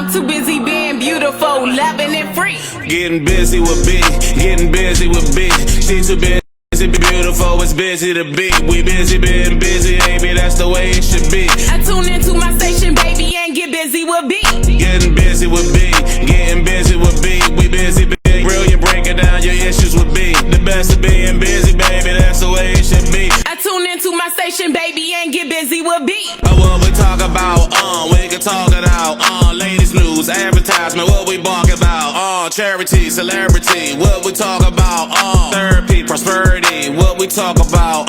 I'm too busy being beautiful, loving and free. Getting busy with B, getting busy with B. She too busy to be beautiful, it's busy to be. We busy being busy, baby, that's the way it should be. I tune into my station, baby, and get busy with B. Getting busy with B, getting busy with B. We busy being brilliant, breaking down your issues with B. The best of being busy, baby, that's the way it should be. I tune into my station, baby, and get busy with B. What we talk about, we can talk it out. Ladies news, advertisement, what we bark about. Charity, celebrity, what we talk about. Therapy, prosperity, what we talk about.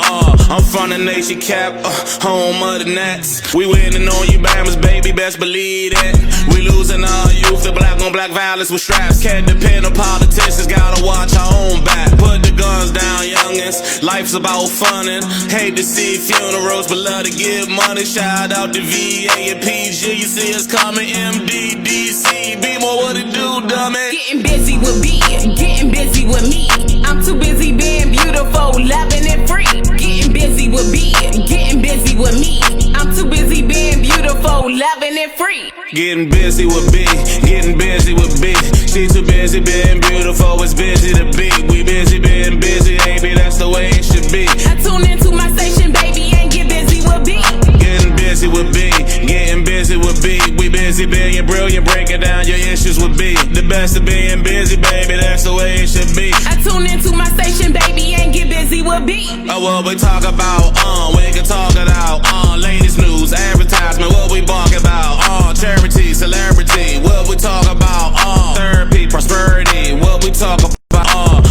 I'm from the nation cap, home of the Nets. We winning on you Bammers, baby, best believe it. We losing our youth to black on black violence with straps. Can't depend on politicians, gotta watch our own back. Put the guns down, youngins, life's about funnin'. Hate to see funerals, but love to give money. Shout out to VA and PG, you see us coming. MDDC, be more what it do, dummy. Getting busy with B, getting busy with me. I'm too busy being beautiful, loving and free. Getting busy with B, getting busy with me. I'm too busy being beautiful, loving and free. Getting busy with B, getting busy with B. She too busy being beautiful, it's busy to be. We busy being busy, baby, that's the way it should be. I tune into my station, baby, and get busy with B. Getting busy with B, getting busy with B. We busy being brilliant, breaking down your issues with B. The best of being busy, baby, that's the way it should be. I tune into my station, baby, and get busy with B. What we talk about, we can talk it out. Ladies news, advertisement, what we bark about. Charity, celebrity, what we talk about. Therapy, prosperity, what we talk about.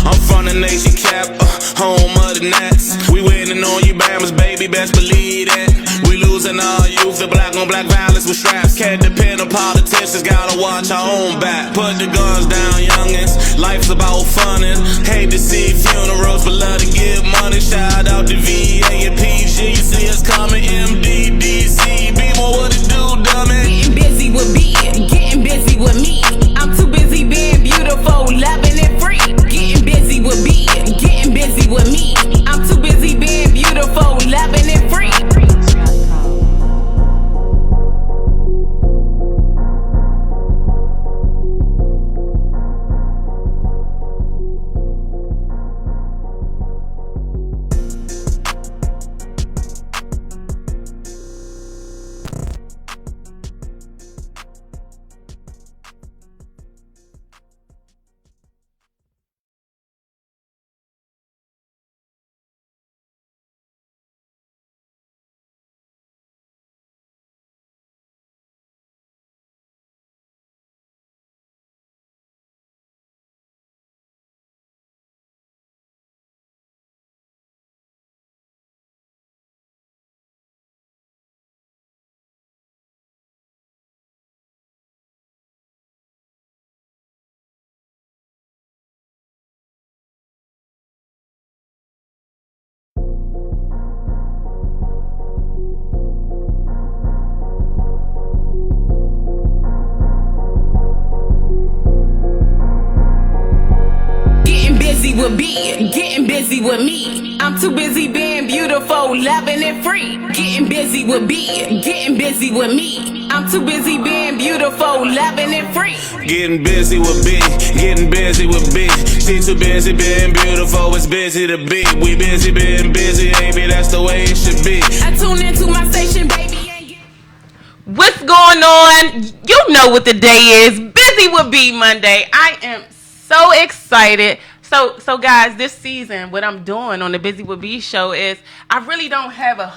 I'm from the nation cap, home of the Nets. We winning on you Bammers, baby, best believe it. We losing our youth to black on black violence with straps. Can't depend on politicians, gotta watch our own back. Put the guns down, youngins, life's about funnin'. Hate to see funerals, but love to give money. Shout out to VA and PG, you see us coming. MDDC, be more what it do, dummy. Getting busy with B, getting busy with me. I'm too busy being beautiful, loving and free. Getting busy with B, getting busy with me. I'm too busy being beautiful, loving and free. With B, getting busy with me. I'm too busy being beautiful, loving and free. Getting busy with B, getting busy with me. I'm too busy being beautiful, loving and free. Getting busy with B, getting busy with B. She too busy being beautiful, it's busy to be. We busy being busy, baby, that's the way it should be. I tune into my station, baby. What's going on? You know what the day is. Busy with B Monday. I am so excited. So guys, this season, what I'm doing on the Busy With B show is I really don't have a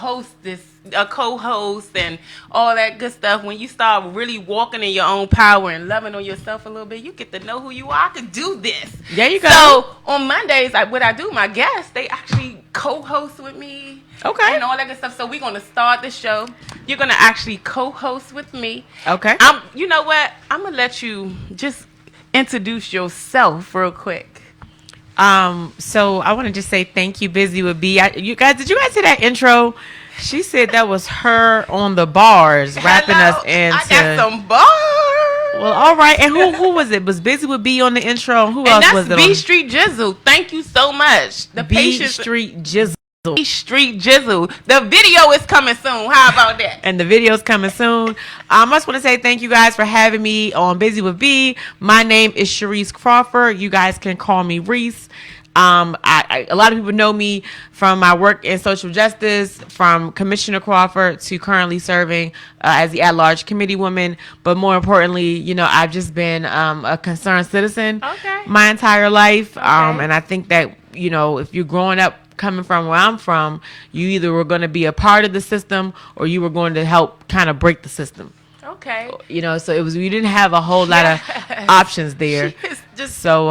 co-host and all that good stuff. When you start really walking in your own power and loving on yourself a little bit, you get to know who you are. I can do this. There you go. So on Mondays, what I do, my guests, they actually co-host with me. Okay. And all that good stuff. So we're going to start the show. You're going to actually co-host with me. Okay. You know what? I'm going to let you just introduce yourself real quick. So I want to just say thank you, Busy With B. Did you guys hear that intro? She said that was her on the bars, rapping us into. I got some bars. Well, all right. And who was it? Was Busy With B on the intro? Who else was it? And that's B Street Jizzle. Thank you so much. The B patience. Street Jizzle. Street Jizzle. The video is coming soon. How about that? And the video's coming soon. I just want to say thank you guys for having me on Buzy with B. My name is Sharice Crawford. You guys can call me Reese. A lot of people know me from my work in social justice, from Commissioner Crawford to currently serving as the at-large committee woman. But more importantly, you know, I've just been a concerned citizen my entire life. And I think that, you know, if you're growing up coming from where I'm from, you either were going to be a part of the system or you were going to help kind of break the system. Okay. You know, so we didn't have a whole lot of options there. So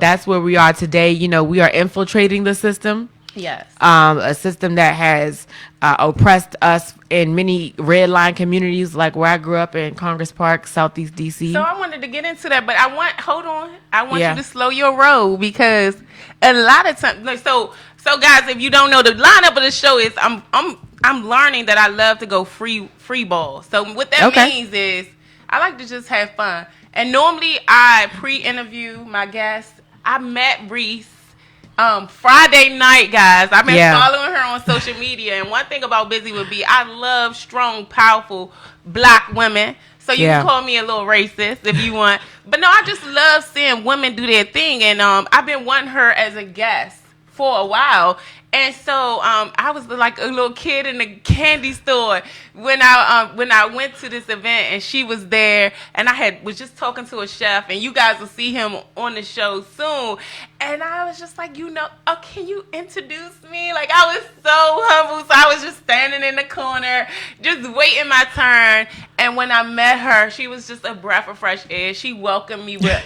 that's where we are today. You know, we are infiltrating the system. Yes. A system that has oppressed us in many red line communities, like where I grew up in Congress Park, Southeast DC. So I wanted to get into that, but I want you to slow your roll, because a lot of times, so guys, if you don't know, the lineup of the show is I'm learning that I love to go free ball. So what that means is I like to just have fun. And normally I pre-interview my guests. I met Reese Friday night, guys. I've been following her on social media, and one thing about Buzy with B, I love strong, powerful black women. So you can call me a little racist if you want. But no, I just love seeing women do their thing, and I've been wanting her as a guest for a while. And so I was like a little kid in the candy store when I went to this event, and she was there, and I was just talking to a chef, and you guys will see him on the show soon. And I was just like, can you introduce me? Like, I was so humble, so I was just standing in the corner, just waiting my turn. And when I met her, she was just a breath of fresh air. She welcomed me with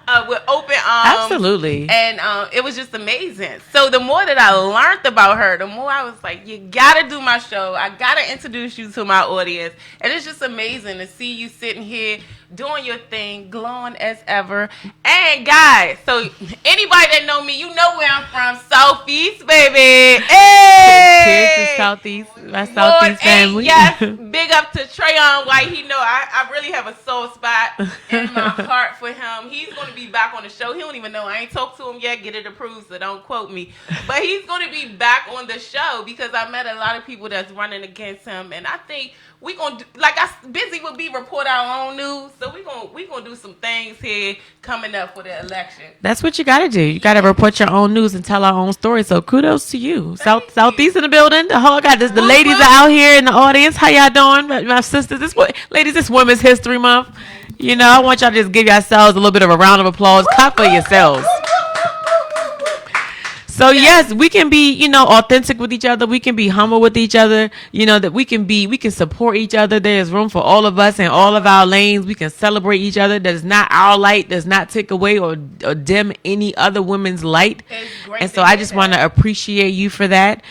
open arms. Absolutely. And it was just amazing. So the more that I learned about her, the more I was like, you gotta do my show. I gotta introduce you to my audience. And it's just amazing to see you sitting here doing your thing, glowing as ever. And guys, so anybody that know me, you know where I'm from. Southeast, baby. Hey! Cheers to Southeast, my Southeast family. Yes, big up to Trayon White. He know I really have a soft spot in my heart for him. He's going to be back on the show. He don't even know. I ain't talked to him yet. Get it approved, so don't quote me. But he's going to be back on the show because I met a lot of people that's running against him. And I think we going to, Buzy with B, report our own news. So we gonna do some things here coming up for the election. That's what you got to do. You got to report your own news and tell our own story. So kudos to you. Southeast in the building. The whole the ladies are out here in the audience. How y'all doing, my sisters? Ladies, this Women's History Month. You know, I want y'all to just give yourselves a little bit of a round of applause. Clap for yourselves. So yes, we can be, authentic with each other. We can be humble with each other. That we can support each other. There's room for all of us in all of our lanes. We can celebrate each other. That is not our light. Does not take away or dim any other woman's light. And so I just want to appreciate you for that.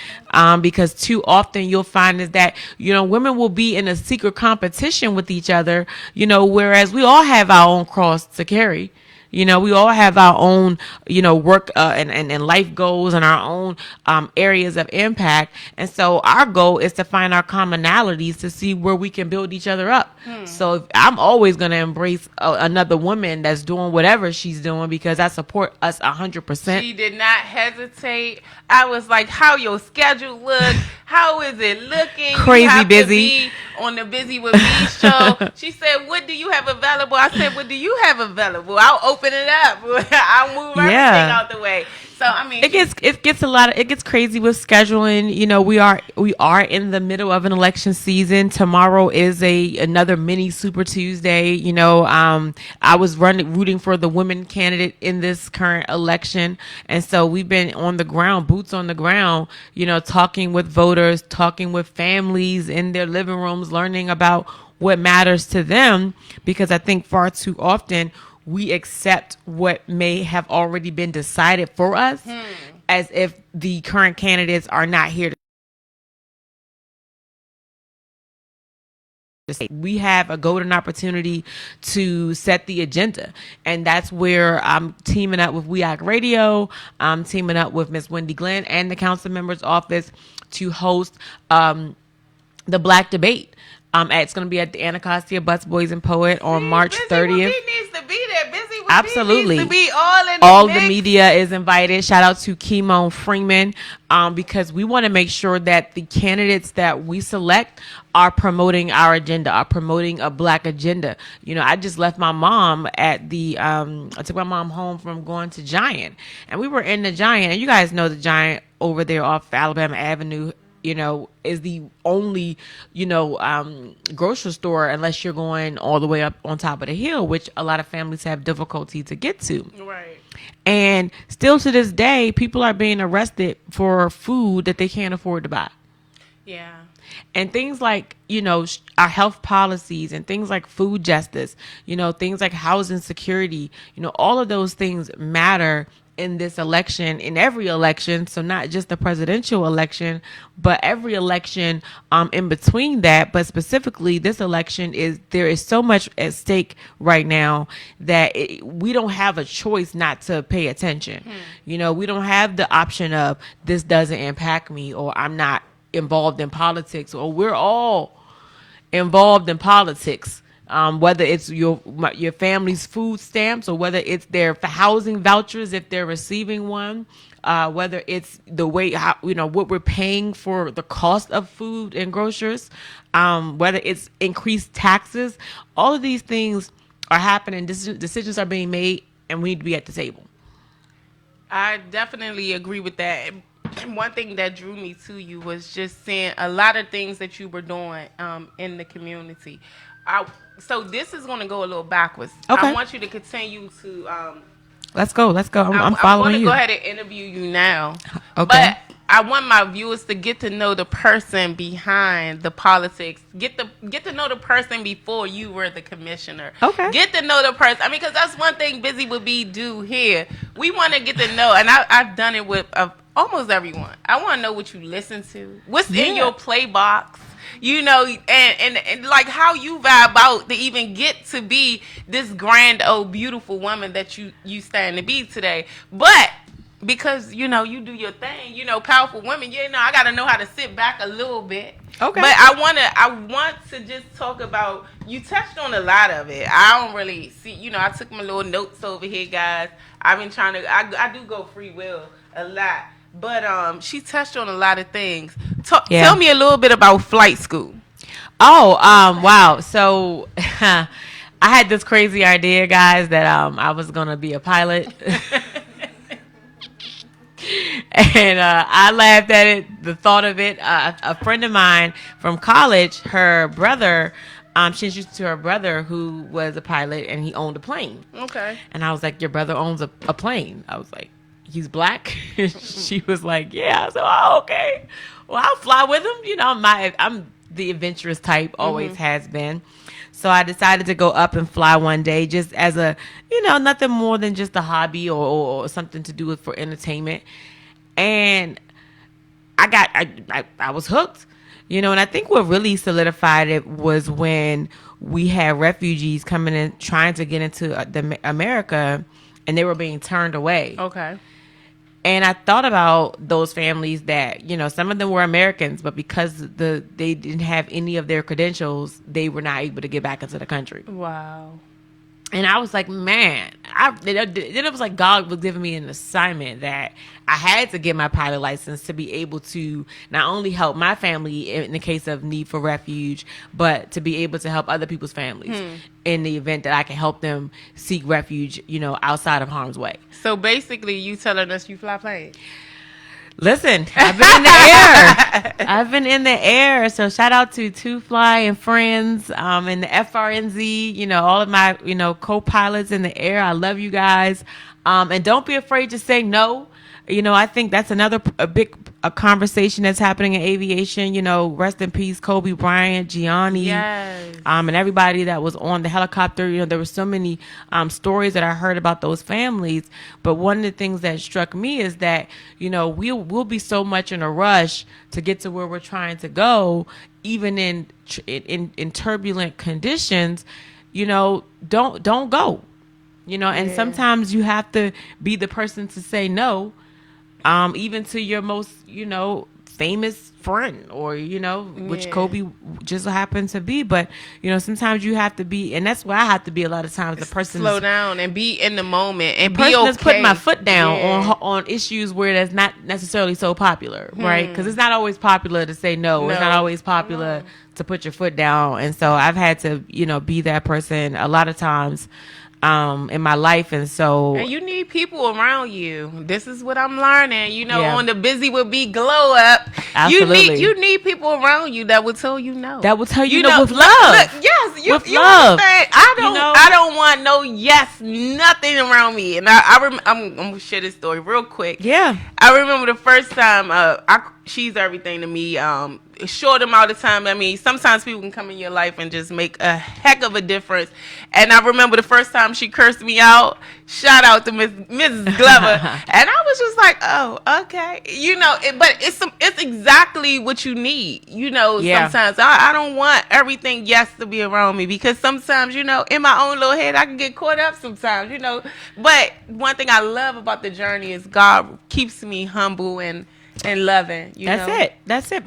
Because too often you'll find is that, women will be in a secret competition with each other, whereas we all have our own cross to carry. We all have our own, work and life goals and our own areas of impact. And so our goal is to find our commonalities to see where we can build each other up. So I'm always going to embrace another woman that's doing whatever she's doing because I support us 100%. She did not hesitate. I was like, how your schedule look? How is it looking? Crazy busy. On the Buzy with B show. She said, what do you have available? I said, what do you have available? I'll open it up. I'll move everything out the way. So I mean, it gets crazy with scheduling. We are in the middle of an election season. Tomorrow is another mini Super Tuesday. I was rooting for the women candidate in this current election, and so we've been on the ground, boots on the ground. Talking with voters, talking with families in their living rooms, learning about what matters to them. Because I think far too often we accept what may have already been decided for us as if the current candidates are not here to say. We have a golden opportunity to set the agenda. And that's where I'm teaming up with WEOC Radio. I'm teaming up with Miss Wendy Glenn and the council member's office to host the Black Debate. It's going to be at the Anacostia Butts, Boys and Poet on March 30th. Buzy needs to be there. Buzy Absolutely. B needs to be all in All the the mix. media is invited. Shout out to Kimon Freeman, because we want to make sure that the candidates that we select are promoting our agenda, are promoting a Black agenda. You know, I just left my mom at the, I took my mom home from going to Giant, and we were in the Giant, and you guys know the Giant over there off Alabama Avenue, you know, is the only, you know, grocery store unless you're going all the way up on top of the hill, which a lot of families have difficulty to get to. Right. And still to this day, people are being arrested for food that they can't afford to buy. Yeah. And things like, you know, our health policies and things like food justice, you know, things like housing security, you know, all of those things matter in this election, in every election. So not just the presidential election, but every election in between that. But specifically this election, there is so much at stake right now that we don't have a choice not to pay attention. You know, we don't have the option of this doesn't impact me, or I'm not involved in politics, or we're all involved in politics. Whether it's your family's food stamps, or whether it's their housing vouchers if they're receiving one, whether it's the way what we're paying for the cost of food and groceries, whether it's increased taxes, all of these things are happening. Decisions are being made, and we need to be at the table. I definitely agree with that. And one thing that drew me to you was just seeing a lot of things that you were doing in the community. So this is going to go a little backwards. Okay. I want you to continue to. Let's go. I'm following I want to you. go ahead and interview you now. Okay. But I want my viewers to get to know the person behind the politics. Get to know the person before you were the commissioner. Okay. Get to know the person. I mean, because that's one thing Buzy With B do here. We want to get to know, and I've done it with almost everyone. I want to know what you listen to. What's in your play box? You know, and like how you vibe out to even get to be this grand old beautiful woman that you stand to be today. But because you know you do your thing, you know, powerful women, you know, I got to know how to sit back a little bit. Okay. But I want to just talk about, you touched on a lot of it. I don't really see, you know, I took my little notes over here, guys. I've been trying to, I do go free will a lot. But she touched on a lot of things. Tell me a little bit about flight school. Oh, wow. So I had this crazy idea, guys, that I was going to be a pilot. And I laughed at it, the thought of it. A friend of mine from college, her brother, she introduced to her brother who was a pilot, and he owned a plane. Okay. And I was like, your brother owns a plane? I was like, he's Black? She was like, yeah. So, okay. Well, I'll fly with him. You know, I'm the adventurous type, always has been. So I decided to go up and fly one day, just as a, you know, nothing more than just a hobby or something to do with for entertainment. And I was hooked, you know. And I think what really solidified it was when we had refugees coming in trying to get into America, and they were being turned away. Okay. And I thought about those families that, you know, some of them were Americans, but because they didn't have any of their credentials, they were not able to get back into the country. Wow. And I was like, man, then it was like God was giving me an assignment that I had to get my pilot license to be able to not only help my family in the case of need for refuge, but to be able to help other people's families in the event that I can help them seek refuge, you know, outside of harm's way. So basically, you telling us you fly planes? Listen, I've been in the air. I've been in the air. So shout out to Two Fly and friends, and the FRNZ, you know, all of my, you know, co-pilots in the air. I love you guys. And don't be afraid to say no. You know, I think that's another big conversation that's happening in aviation. You know, rest in peace, Kobe Bryant, Gianni, Yes. and everybody that was on the helicopter. You know, there were so many stories that I heard about those families. But one of the things that struck me is that, you know, we'll be so much in a rush to get to where we're trying to go, even in turbulent conditions. You know, don't go. You know, and sometimes you have to be the person to say no. Even to your most, you know, famous friend, or which Yeah. Kobe just happened to be. But sometimes you have to be, and that's why I have to be a lot of times the person Slow down and be in the moment and be person okay. that's putting my foot down Yeah. on issues where that's not necessarily so popular, right? Because it's not always popular to say no. It's not No. always popular to put your foot down, and so I've had to be that person a lot of times in my life, and so And you need people around you. This is what I'm learning. Yeah. On the Buzy With B glow up, Absolutely. you need people around you that will tell you no. that will tell you no with love. Look, yes, you, With you love. understand? I don't want no yes, nothing around me. And I'm gonna share this story real quick. Yeah. I remember the first time she's everything to me. Short amount of time. I mean, sometimes people can come in your life and just make a heck of a difference. And I remember the first time she cursed me out. Shout out to Mrs. Glover. And I was just like, oh, okay. But it's exactly what you need. Yeah. Sometimes I don't want everything yes to be around me, because sometimes, in my own little head, I can get caught up sometimes, But one thing I love about the journey is God keeps me humble and loving. That's it.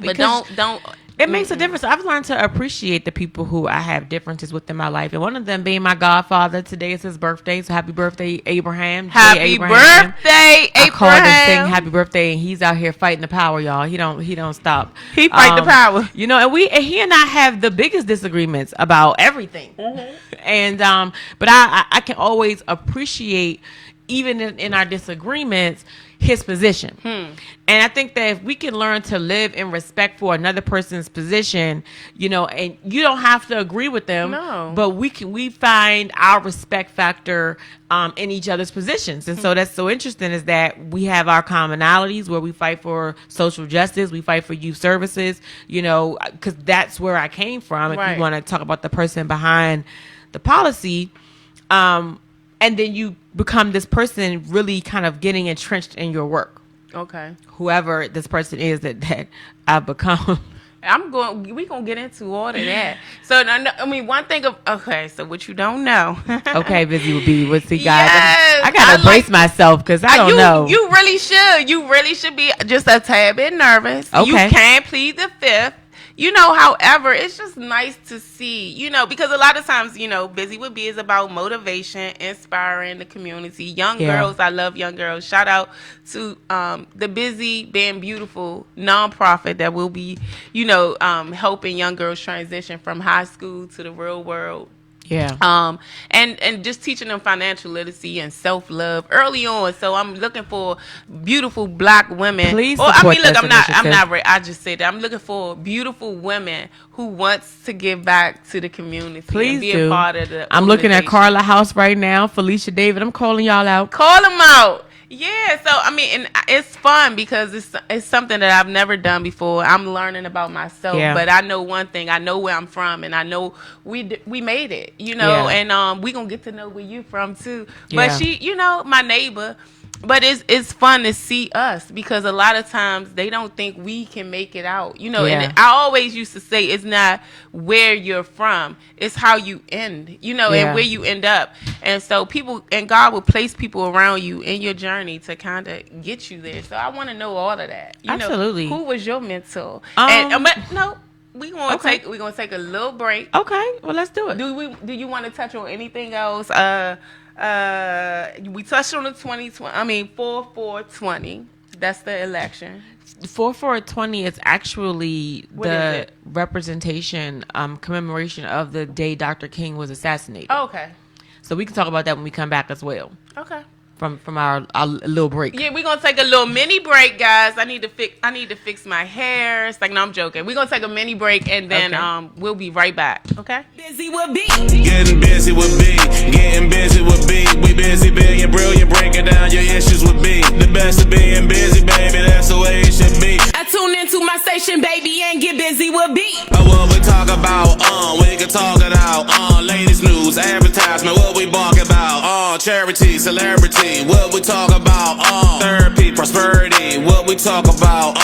But Because don't. it makes a difference. I've learned to appreciate the people who I have differences with in my life, and one of them being my godfather. Today is his birthday, so happy birthday, Abraham. Happy Abraham. birthday, I called him saying Abraham. happy birthday, and he's out here fighting the power, y'all. He don't stop. He fight the power. And he and I have the biggest disagreements about everything. And but I can always appreciate, even in our disagreements, his position. And I think that if we can learn to live in respect for another person's position, and you don't have to agree with them, No. but we find our respect factor in each other's positions. And so that's so interesting, is that we have our commonalities where we fight for social justice, we fight for youth services, because that's where I came from. If Right. you want to talk about the person behind the policy, and then you become this person really kind of getting entrenched in your work. Okay. Whoever this person is that I've become. We gonna get into all of that. So one thing so what you don't know. Okay, Buzy With B. What's the guys? Yes, I gotta I brace myself because I don't know. You really should. You really should be just a tad bit nervous. Okay. You can plead the fifth. However, it's just nice to see, because a lot of times, Buzy With B is about motivation, inspiring the community. Young girls, I love young girls. Shout out to the Busy Being Beautiful nonprofit that will be, helping young girls transition from high school to the real world. Yeah. And just teaching them financial literacy and self-love early on. So I'm looking for beautiful black women. Please I'm support this not initiative. I just said that. I'm looking for beautiful women who wants to give back to the community. Please and be do. a part of the I'm looking at organization. Carla House right now. Felicia David. I'm calling y'all out. Call them out. Yeah, so and it's fun because it's something that I've never done before. I'm learning about myself, but I know one thing. I know where I'm from, and I know we made it, and we gonna get to know where you from too. But Yeah. she, my neighbor. But it's fun to see us, because a lot of times they don't think we can make it out, And I always used to say it's not where you're from, it's how you end, and where you end up. And so God will place people around you in your journey to kind of get you there. So I want to know all of that. Absolutely. Who was your mentor? We're gonna take a little break. Okay. Well, let's do it. Do you want to touch on anything else? We touched on the 4/4/20. That's the election. 4/4/20 is actually What the is it? representation, commemoration of the day Dr. King was assassinated. Oh, okay. So we can talk about that when we come back as well. Okay. From our little break. Yeah, we're gonna take a little mini break, guys. I need to fix my hair. It's like, no, I'm joking. We're gonna take a mini break, and then we'll be right back. Okay? Buzy With B. Getting busy with B, getting busy with B. We busy being brilliant, breaking down your issues with B. The best of being busy, baby, that's the way it should be. I tune into my station, baby, and get busy with B. What we talk about, we can talk it out. Latest news, advertisement, what we bark about. Charity, celebrity, what we talk about. Therapy, prosperity, what we talk about.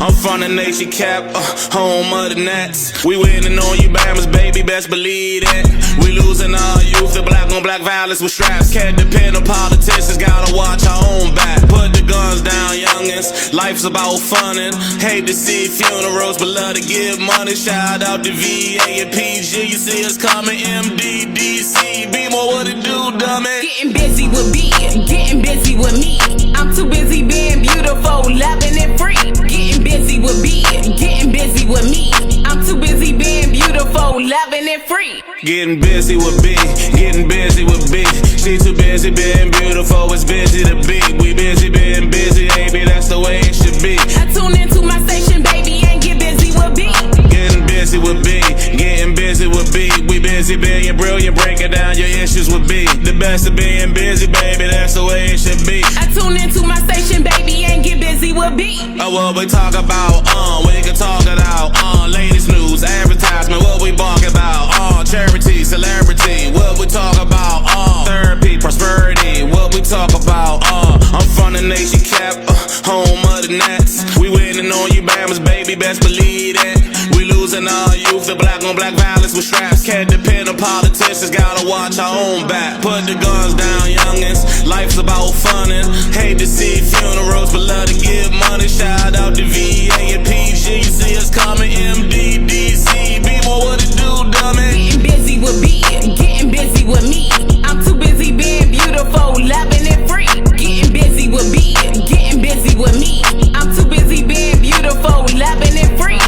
I'm from the nation cap, home of the Nets. We winning on you, Bammers, baby, best believe it. We losing our youth, the black on black violence with straps. Can't depend on politicians, gotta watch our own back. Put the guns down, youngins. Life's about funnin'. Hate to see funerals, but love to give money. Shout out to VA and PG. You see us coming, MDDC. Be more what it do, dummy. Getting busy with B, getting busy with me. I'm too busy being beautiful, loving and free. Getting busy with B, getting busy with me. I'm too busy being beautiful, loving and free. Getting busy with B, getting busy with B. She too busy being beautiful, it's busy to be. We busy being busy, baby, that's the way it should be. I tune into my station, baby, and get busy with B. Getting busy with B, getting busy with B. We busy being brilliant, breaking down your issues with B. The best of being busy, baby, that's the way it should be. I tune into my station, baby, and get busy with B. What we talk about, we can talk it out. Latest news, advertisement, what we bark about. Charity, celebrity, what we talk about. Therapy, prosperity, what we talk about. I'm from the nation cap, home of the Nats. We winning on you, Bammers, baby, best believe that. We losing our youth, the black on black violence with straps. Can't depend on politicians, gotta watch our own back. Put the guns down, youngins. Life's about funnin'. Hate to see funerals, but love to give money. Shout out to VA and PG. You see us coming, MDDC. Be more what it do, dummy. Getting busy with B, getting busy with me. I'm too busy being beautiful, loving and free. Getting busy with B, getting busy with me. I'm too busy being beautiful, loving and free.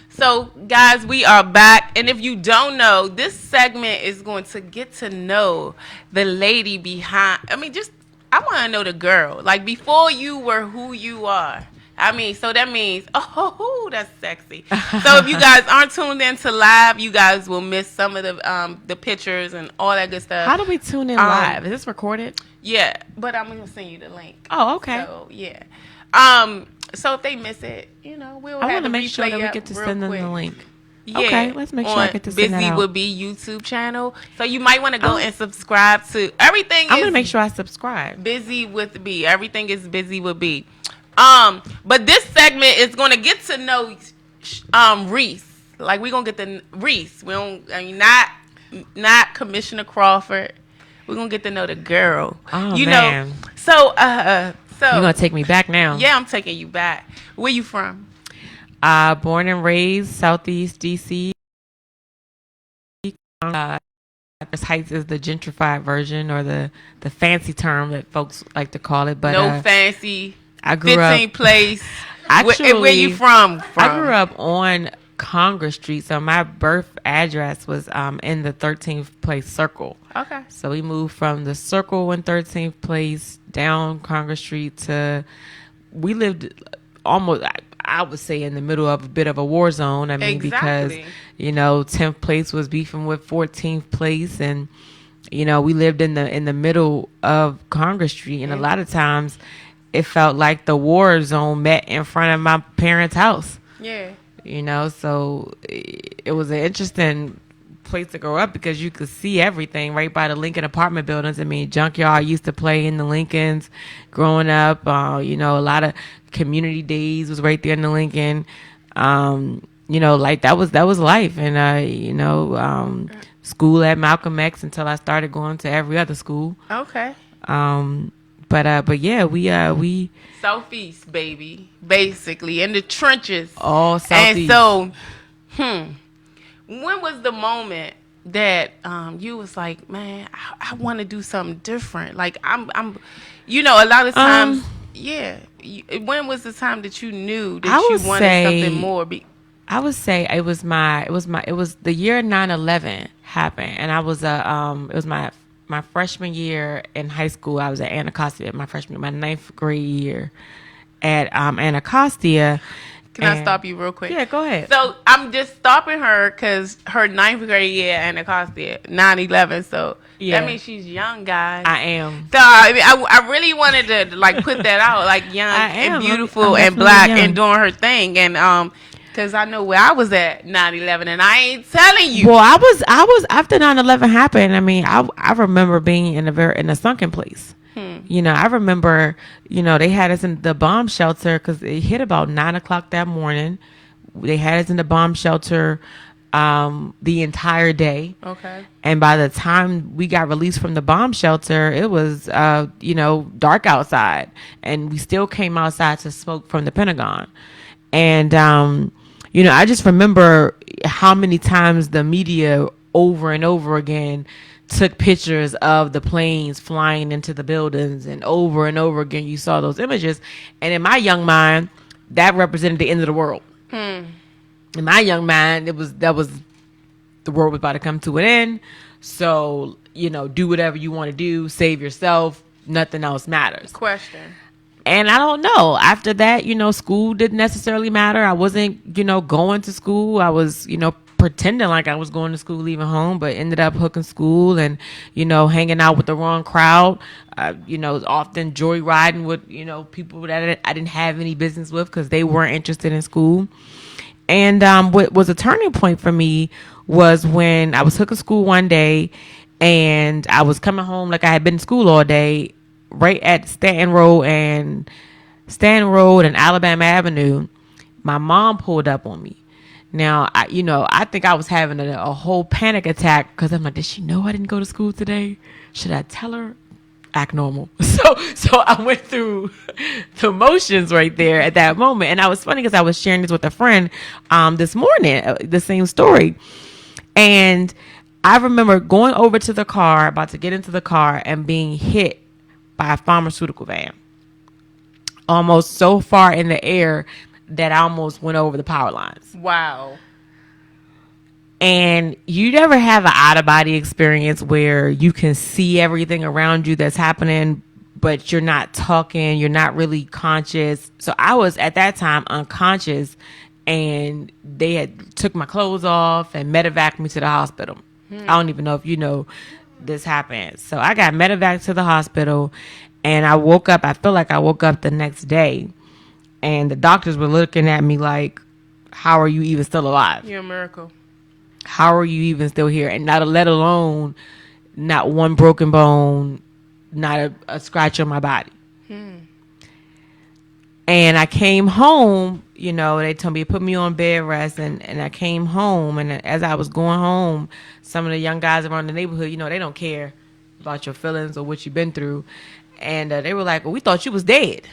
So, guys, we are back. And if you don't know, this segment is going to get to know the lady behind. I want to know the girl. Like, before you were who you are. So that means, oh, that's sexy. So if you guys aren't tuned into live, you guys will miss some of the pictures and all that good stuff. How do we tune in live? Is this recorded? Yeah, but I'm going to send you the link. Oh, okay. So, yeah. So if they miss it, we'll I want to make sure that we get to send them the link. Yeah, okay, let's make sure I get to send that Buzy out. With B YouTube channel. So you might want to go and subscribe to everything. I'm going to make sure I subscribe. Buzy With B. Everything is Buzy With B. But this segment is going to get to know Reese. Like, we're going to get to Reese. We don't, not Commissioner Crawford. We're going to get to know the girl. Oh, man. So you're going to take me back now. Yeah, I'm taking you back. Where you from? Born and raised Southeast DC. Heights is the gentrified version, or the fancy term that folks like to call it. But no fancy. I grew 15th up, place. Actually, where you from? I grew up on Congress Street, so my birth address was in the 13th place circle. Okay. So we moved from the circle in 13th place down Congress Street to, we lived almost, I would say, in the middle of a bit of a war zone. Because 10th place was beefing with 14th place, and we lived in the middle of Congress Street, and a lot of times it felt like the war zone met in front of my parents' house. Yeah. So it was an interesting place to grow up because you could see everything right by the Lincoln apartment buildings. Junkyard used to play in the Lincolns growing up. A lot of community days was right there in the Lincoln. Like that was life. And, school at Malcolm X until I started going to every other school. Okay. But yeah, we Southeast, baby, basically in the trenches. All Southeast. And so, when was the moment that you was like, man, I want to do something different? Like I'm, a lot of times, yeah. When was the time that you knew that you wanted something more? I would say it was the year 9/11 happened, and I was it was my freshman year in high school. I was at Anacostia, my ninth grade year at Anacostia. Can I stop you real quick? Yeah, go ahead. So I'm just stopping her because her ninth grade year at Anacostia, 9/11. So that means she's young, guys. I am. So I really wanted to put that out, like young and beautiful and black and doing her thing. And Because I know where I was at 9/11, and I ain't telling you. Well, I was after 9/11 happened. I mean, I remember being in a sunken place. You know, I remember, they had us in the bomb shelter because it hit about 9 o'clock that morning. They had us in the bomb shelter the entire day. Okay. And by the time we got released from the bomb shelter, it was, dark outside. And we still came outside to smoke from the Pentagon. And, I just remember how many times the media over and over again took pictures of the planes flying into the buildings, and over again you saw those images. And in my young mind, that represented the end of the world. In my young mind, that was the world was about to come to an end. So, do whatever you want to do, save yourself, nothing else matters. Question. And I don't know. After that, school didn't necessarily matter. I wasn't, going to school. I was, pretending like I was going to school, leaving home, but ended up hooking school and, hanging out with the wrong crowd. Often joyriding with, people that I didn't have any business with because they weren't interested in school. And what was a turning point for me was when I was hooking school one day and I was coming home like I had been in school all day, right at Stanton Road and Alabama Avenue. My mom pulled up on me. Now, I think I was having a whole panic attack because I'm like, did she know I didn't go to school today? Should I tell her? Act normal. So I went through the motions right there at that moment. And I was funny because I was sharing this with a friend this morning, the same story. And I remember going over to the car, about to get into the car, and being hit by a pharmaceutical van. Almost so far in the air that I almost went over the power lines. Wow. And you never have an out-of-body experience where you can see everything around you that's happening, but you're not talking, you're not really conscious. So I was, at that time, unconscious, and they had took my clothes off and medevaced me to the hospital. I don't even know if you know this happened. So I got medevaced to the hospital, and I woke up. I feel like I woke up the next day, and the doctors were looking at me like, how are you even still alive? You're a miracle. How are you even still here? And let alone not one broken bone, not a scratch on my body. And I came home, they told me to put me on bed rest, and I came home, and as I was going home, some of the young guys around the neighborhood, they don't care about your feelings or what you've been through. And they were like, well, we thought you was dead.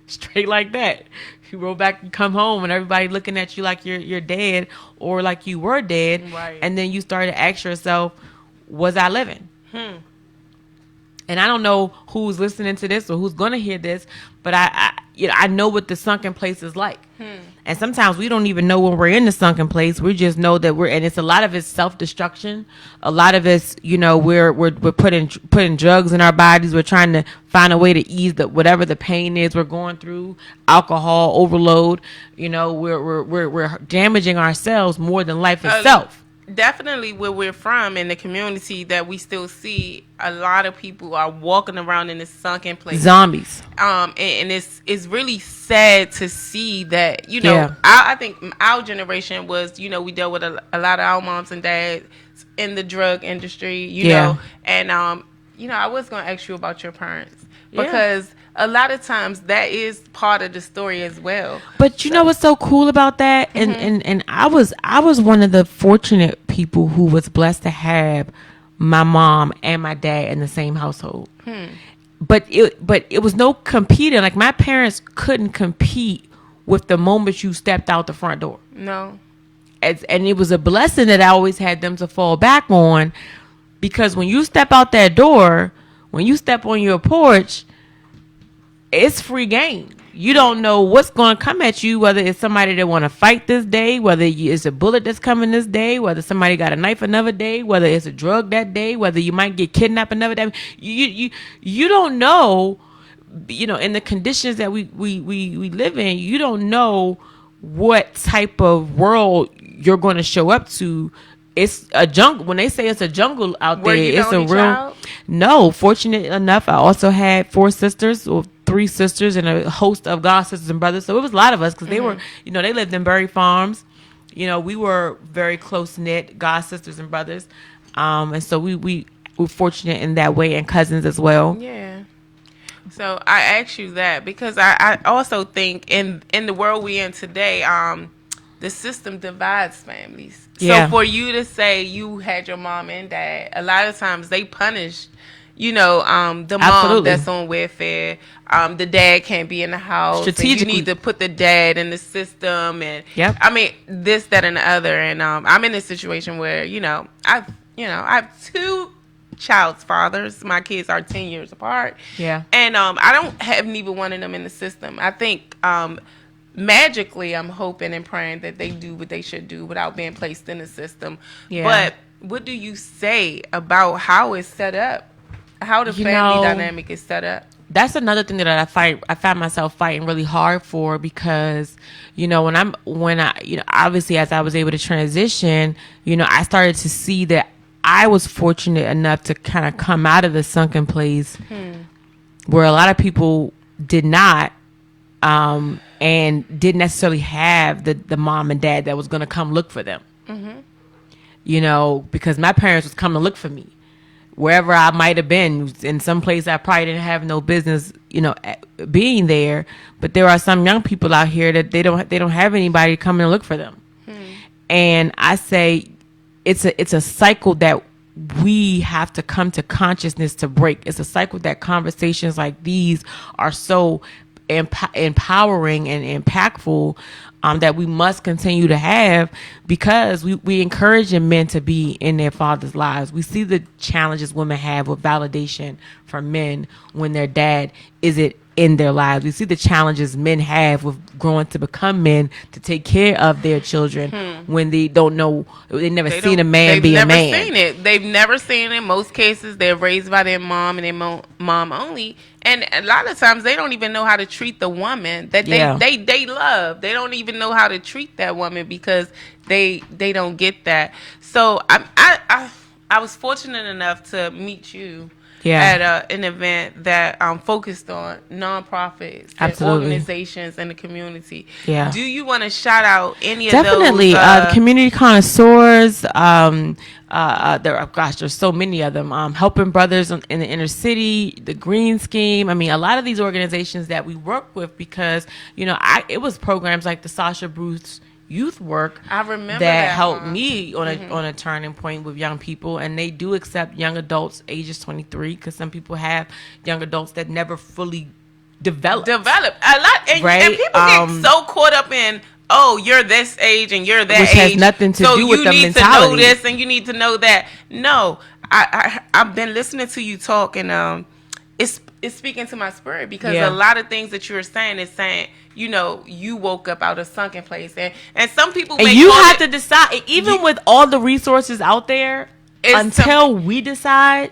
Straight like that. You roll back and come home and everybody looking at you like you're dead or like you were dead. Right. And then you start to ask yourself, was I living? And I don't know who's listening to this or who's going to hear this, but I know what the sunken place is like. And sometimes we don't even know when we're in the sunken place. We just know that and it's a lot of it's self-destruction. A lot of it's, we're putting drugs in our bodies. We're trying to find a way to ease whatever the pain is we're going through. Alcohol overload. We're damaging ourselves more than life itself. Definitely where we're from in the community that we still see a lot of people are walking around in this sunken place. Zombies. And it's really sad to see that, Yeah. I think our generation was, we dealt with a lot of our moms and dads in the drug industry, you know. And, I was going to ask you about your parents because a lot of times that is part of the story as well. But you know what's so cool about that? And I was one of the fortunate people who was blessed to have my mom and my dad in the same household. But it was no competing. Like my parents couldn't compete with the moment you stepped out the front door. No. And it was a blessing that I always had them to fall back on, because when you step out that door, when you step on your porch, it's free game. You don't know what's going to come at you, whether it's somebody that want to fight this day, whether it's a bullet that's coming this day, whether somebody got a knife another day, whether it's a drug that day, whether you might get kidnapped another day. You don't know, in the conditions that we live in, you don't know what type of world you're going to show up to. It's a jungle. When they say it's a jungle out there, it's a real. Child? No, fortunate enough, I also had 4 sisters, or 3 sisters and a host of god sisters and brothers. So it was a lot of us because they were, they lived in Berry Farms. We were very close knit god sisters and brothers. And so we were fortunate in that way, and cousins as well. Yeah. So I ask you that because I also think in the world we in today, the system divides families. Yeah. So for you to say you had your mom and dad, a lot of times they punish, the mom Absolutely. that's on welfare. The dad can't be in the house. Strategically. You need to put the dad in the system, and Yep. I mean this, that, and the other. And I'm in a situation where I have 2 child's fathers. My kids are 10 years apart. Yeah. And I don't have neither one of them in the system. I think magically I'm hoping and praying that they do what they should do without being placed in the system. Yeah. But what do you say about how it's set up? How the family dynamic is set up? That's another thing that I found myself fighting really hard for, because when I obviously as I was able to transition, I started to see that I was fortunate enough to kind of come out of the sunken place where a lot of people did not, and didn't necessarily have the mom and dad that was going to come look for them. Because my parents was coming to look for me wherever I might have been, in some place I probably didn't have no business, being there. But there are some young people out here that they don't have anybody coming to look for them. And I say it's a cycle that we have to come to consciousness to break. It's a cycle that conversations like these are so empowering and impactful, that we must continue to have, because we encouraging men to be in their father's lives. We see the challenges women have with validation from men when their dad isn't in their lives. We see the challenges men have with growing to become men to take care of their children when they don't know, they never seen a man be a man. They've never seen it. They've never seen it. In most cases, they're raised by their mom and their mom only. And a lot of times they don't even know how to treat the woman that they love. They don't even know how to treat that woman because they don't get that. So I was fortunate enough to meet you at an event that focused on nonprofits and organizations in the community. Yeah. Do you want to shout out any of those? Definitely. The community connoisseurs. There's so many of them. Helping Brothers in the Inner City, the Green Scheme. I mean, a lot of these organizations that we work with, because it was programs like the Sasha Bruce youth work I remember that helped me on a turning point with young people. And they do accept young adults ages 23, because some people have young adults that never fully develop a lot, right? And people get so caught up in, oh, you're this age and you're that which age, has nothing to do with the mentality. So you need to know this and you need to know that. No, I've been listening to you talk, and it's speaking to my spirit, because a lot of things that you're saying is saying, you woke up out of sunken place, and some people, and you have to decide, even with all the resources out there, until we decide,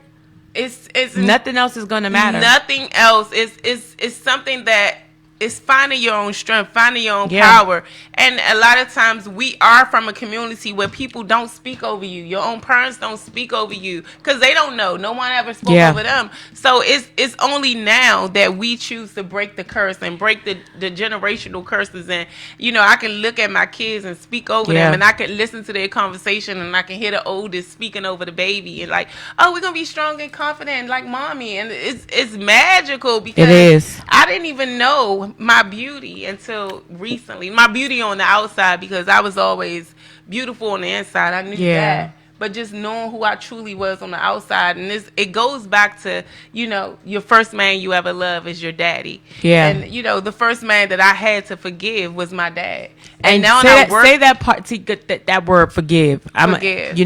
it's nothing else is going to matter. Nothing else is something that is finding your own strength, finding your own power. And a lot of times we are from a community where people don't speak over you. Your own parents don't speak over you because they don't know. No one ever spoke over them. So it's only now that we choose to break the curse and break the generational curses. And, I can look at my kids and speak over them, and I can listen to their conversation, and I can hear the oldest speaking over the baby and like, oh, we're going to be strong and confident like mommy. And it's magical, because it is. I didn't even know my beauty until recently. My beauty on the outside, because I was always beautiful on the inside. I knew that. But just knowing who I truly was on the outside. And it goes back to, your first man you ever love is your daddy. Yeah. And, the first man that I had to forgive was my dad. And now say that part, that word forgive. Forgive.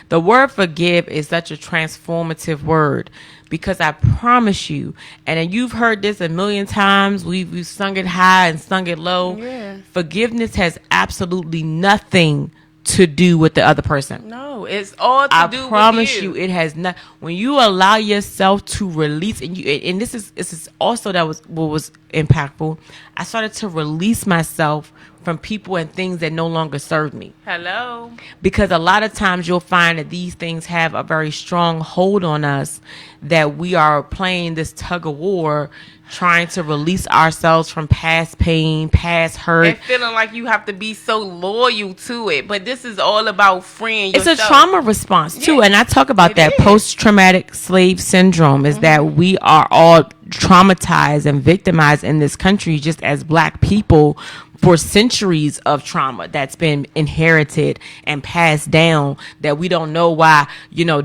The word forgive is such a transformative word. Because I promise you, and you've heard this a million times, we've sung it high and sung it low. Yeah. Forgiveness has absolutely nothing to do with the other person. No, it's all to do with you. I promise you, it has not. When you allow yourself to release, and this is also what was impactful. I started to release myself from people and things that no longer serve me. Hello. Because a lot of times you'll find that these things have a very strong hold on us, that we are playing this tug of war, trying to release ourselves from past pain, past hurt. And feeling like you have to be so loyal to it. But this is all about freeing yourself. It's a trauma response too. Yeah, And I talk about that is. post-traumatic slave syndrome is that we are all traumatized and victimized in this country just as Black people for centuries of trauma that's been inherited and passed down, that we don't know why,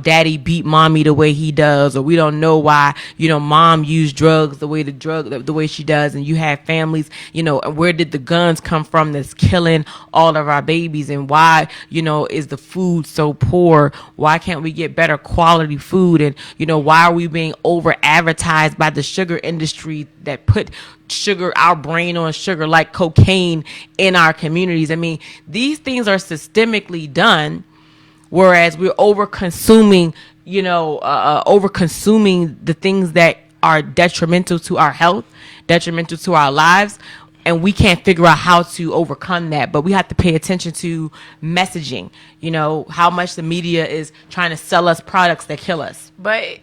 daddy beat mommy the way he does, or we don't know why, mom used drugs the way she does. And you have families, where did the guns come from that's killing all of our babies? And why, is the food so poor? Why can't we get better quality food? And, why are we being over advertised by the sugar industry that put our brain on sugar like cocaine in our communities? I mean, these things are systemically done, whereas we're over consuming the things that are detrimental to our health, detrimental to our lives, and we can't figure out how to overcome that. But we have to pay attention to messaging, how much the media is trying to sell us products that kill us. But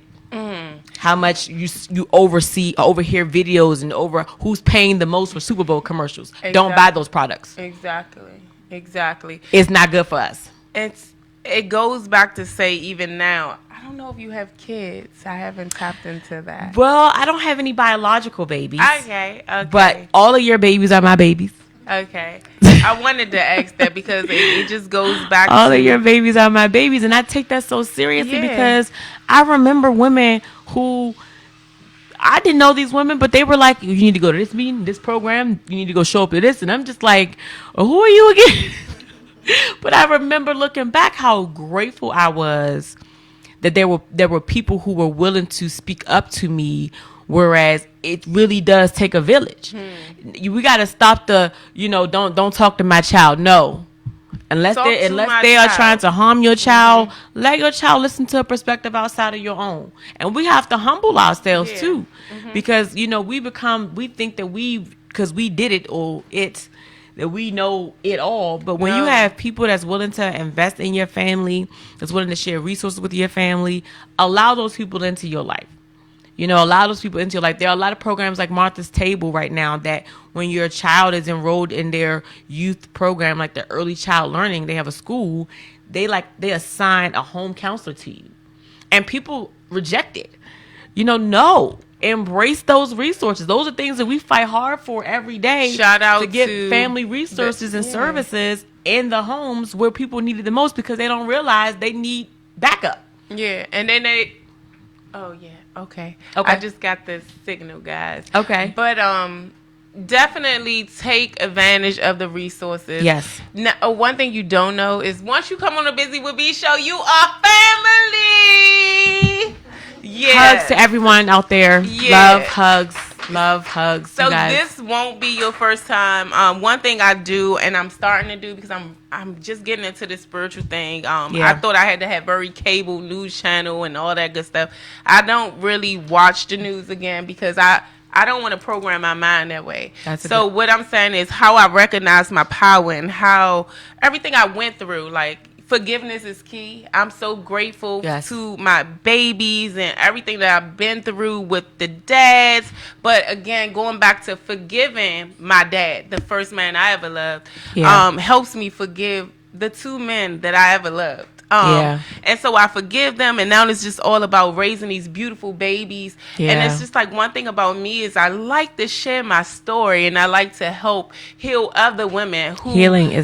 how much you overhear videos and over who's paying the most for Super Bowl commercials. Exactly. Don't buy those products. Exactly. It's not good for us. It goes back to say, even now, I don't know if you have kids. I haven't tapped into that. Well, I don't have any biological babies. Okay. But all of your babies are my babies. Okay. I wanted to ask that because it just goes back all of your babies are my babies, and I take that so seriously because I remember women who, I didn't know these women, but they were like, you need to go to this meeting, this program, you need to go show up to this, and I'm just like, who are you again? But I remember looking back how grateful I was that there were people who were willing to speak up to me, whereas it really does take a village. We got to stop the, don't talk to my child. No. Unless they are trying to harm your child, let your child listen to a perspective outside of your own. And we have to humble ourselves too. Because, we think that because we did it or that we know it all. But when you have people that's willing to invest in your family, that's willing to share resources with your family, allow those people into your life. Allow those people into your life. There are a lot of programs like Martha's Table right now that when your child is enrolled in their youth program, like the early child learning, they have a school, they assign a home counselor to you. And people reject it. No. Embrace those resources. Those are things that we fight hard for every day. Shout out to get family resources and services in the homes where people need it the most, because they don't realize they need backup. Yeah. And then Okay. I just got this signal, guys. Okay. But definitely take advantage of the resources. Yes. Now, one thing you don't know is once you come on the Buzy With B show, you are family. Yeah. Hugs to everyone out there. Yeah. Love hugs. So this won't be your first time. One thing I do, and I'm starting to do because I'm just getting into this spiritual thing. I thought I had to have very cable news channel and all that good stuff. I don't really watch the news again because I don't want to program my mind that way. So what I'm saying is how I recognize my power and how everything I went through, like, forgiveness is key. I'm so grateful to my babies and everything that I've been through with the dads. But again, going back to forgiving my dad, the first man I ever loved, helps me forgive the two men that I ever loved. And so I forgive them, and now it's just all about raising these beautiful babies. And it's just like, one thing about me is I like to share my story, and I like to help heal other women who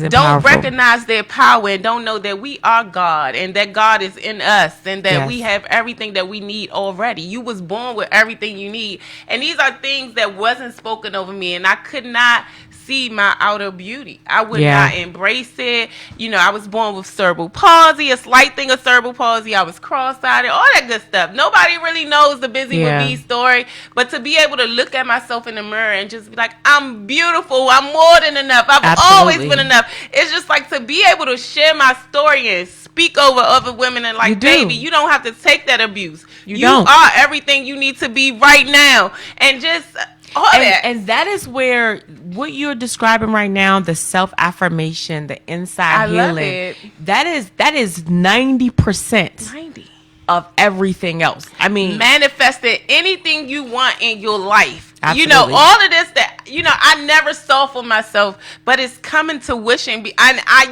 don't recognize their power and don't know that we are God and that God is in us and that we have everything that we need already. You was born with everything you need, and these are things that wasn't spoken over me, and I could not see my outer beauty. I would not embrace it. I was born with cerebral palsy, a slight thing of cerebral palsy. I was cross-eyed, all that good stuff. Nobody really knows the Buzy With B story, but to be able to look at myself in the mirror and just be like, I'm beautiful, I'm more than enough, I've always been enough. It's just like to be able to share my story and speak over other women and like, baby, you don't have to take that abuse. You are everything you need to be right now. And just all that. And that is where what you're describing right now, the self-affirmation, the inside I love healing, it. that is 90% 90. of everything else. I mean, Manifesting anything you want in your life. Absolutely. You know, all of this that, you know, I never saw for myself, but it's coming to wishing.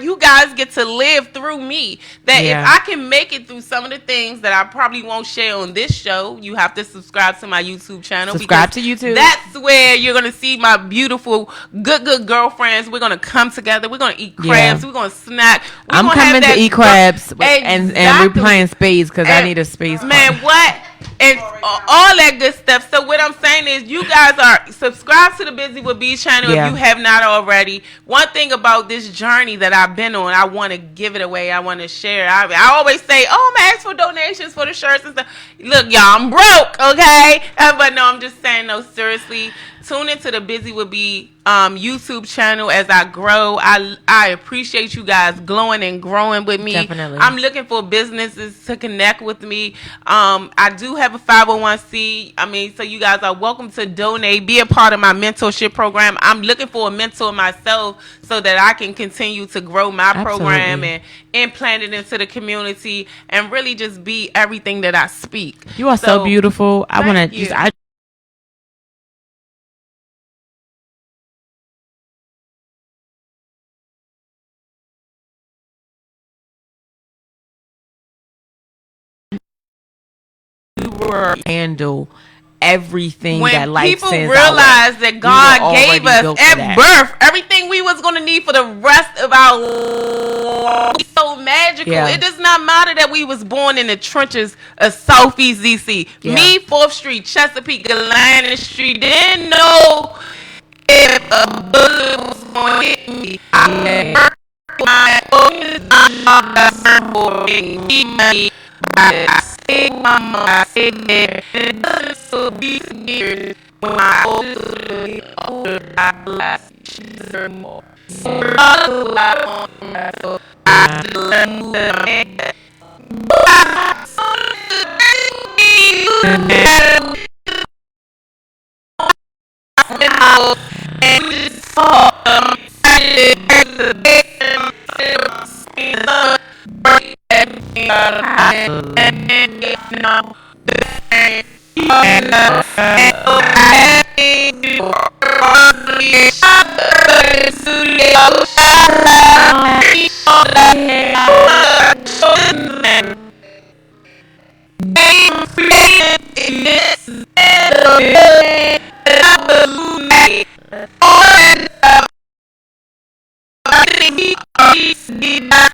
You guys get to live through me. That Yeah. if I can make it through some of the things that I probably won't share on this show, you have to subscribe to my YouTube channel. Subscribe because to YouTube. That's where you're going to see my beautiful, good girlfriends. We're going to come together. We're going to eat crabs. Yeah. We're going to snack. I'm coming to eat crabs and we're playing spades because I need a spades. Man, partner. what? And all that good stuff. So what I'm saying is you guys are subscribed to the Buzy With B channel Yeah. if you have not already. One thing about this journey that I've been on, I want to give it away. I want to share. I always say, oh, I'm asking for donations for the shirts and stuff. Look, y'all, I'm broke, okay? But no, I'm just saying, no, seriously. Tune into the Buzy With B YouTube channel as I grow. I appreciate you guys glowing and growing with me. Definitely. I'm looking for businesses to connect with me. I do have a 501c. I mean, so you guys are welcome to donate, be a part of my mentorship program. I'm looking for a mentor myself so that I can continue to grow my program Absolutely. and implant it into the community and really just be everything that I speak. You are so beautiful. I want thank to you. just. Handle everything When that life people sends realize that God were gave already us built for at that. birth everything we was going to need for the rest of our life. So magical. Yeah. It does not matter that we was born in the trenches of Southeast DC. Yeah. Me, 4th Street, Chesapeake, Atlantic Street, didn't know if a bullet was going to hit me. I worked my money. I saved my mom, I saved there. And it doesn't so be years when my oldest will be older. I bless you, she deserves more. So I just let me make it. And we just saw everything out of hand and you know the thing and